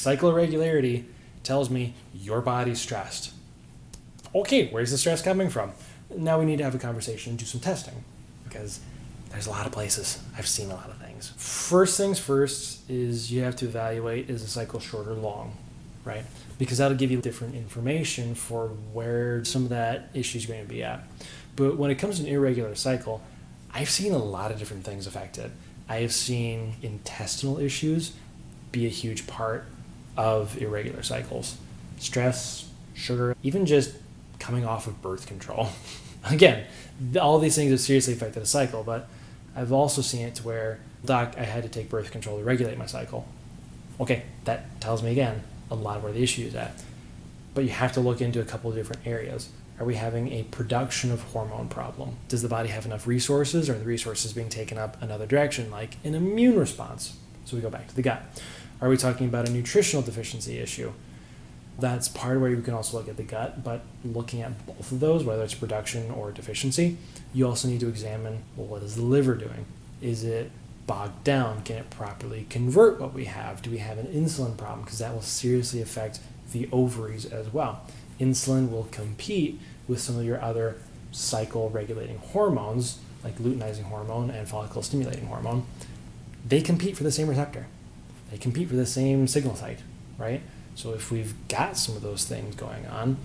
Cycle irregularity tells me your body's stressed. Okay, where's the stress coming from? Now we need to have a conversation and do some testing, because there's a lot of places. I've seen a lot of things. First things first is you have to evaluate, is the cycle short or long, right? Because that'll give you different information for where some of that issue is going to be at. But when it comes to an irregular cycle, I've seen a lot of different things affected. I have seen intestinal issues be a huge part of irregular cycles. Stress, sugar, even just coming off of birth control. Again, all these things have seriously affected a cycle, but I've also seen it to where, doc, I had to take birth control to regulate my cycle. Okay, that tells me again a lot of where the issue is at. But you have to look into a couple of different areas. Are we having a production of hormone problem? Does the body have enough resources, or are the resources being taken up another direction, like an immune response? So we go back to the gut. Are we talking about a nutritional deficiency issue? That's part of where you can also look at the gut, but looking at both of those, whether it's production or deficiency, you also need to examine, well, what is the liver doing? Is it bogged down? Can it properly convert what we have? Do we have an insulin problem? Because that will seriously affect the ovaries as well. Insulin will compete with some of your other cycle regulating hormones, like luteinizing hormone and follicle stimulating hormone. They compete for the same receptor. They compete for the same signal site, right? So if we've got some of those things going on,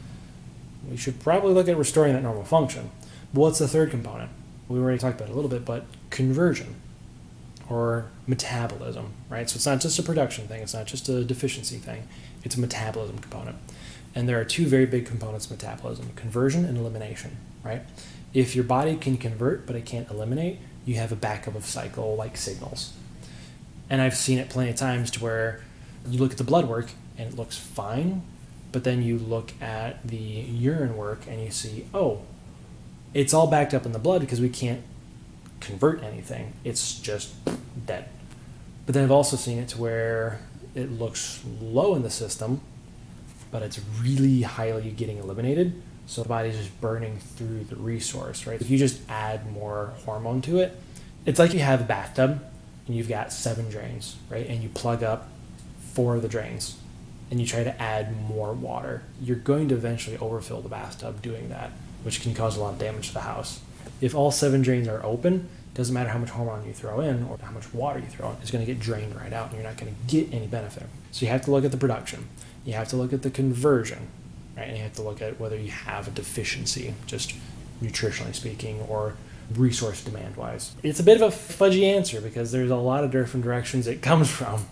we should probably look at restoring that normal function. But what's the third component? We already talked about it a little bit, but conversion or metabolism, right? So it's not just a production thing. It's not just a deficiency thing. It's a metabolism component. And there are two very big components of metabolism: conversion and elimination, right? If your body can convert but it can't eliminate, you have a backup of cycle-like signals. And I've seen it plenty of times to where you look at the blood work and it looks fine, but then you look at the urine work and you see, oh, it's all backed up in the blood because we can't convert anything. It's just dead. But then I've also seen it to where it looks low in the system, but it's really highly getting eliminated. So the body's just burning through the resource, right? If you just add more hormone to it, it's like you have a bathtub and you've got 7 drains, right? And you plug up 4 of the drains and you try to add more water. You're going to eventually overfill the bathtub doing that, which can cause a lot of damage to the house. If all 7 drains are open, it doesn't matter how much hormone you throw in or how much water you throw in, it's going to get drained right out and you're not going to get any benefit. So you have to look at the production. You have to look at the conversion, right? And you have to look at whether you have a deficiency, just nutritionally speaking, or resource demand wise. It's a bit of a fudgy answer because there's a lot of different directions it comes from.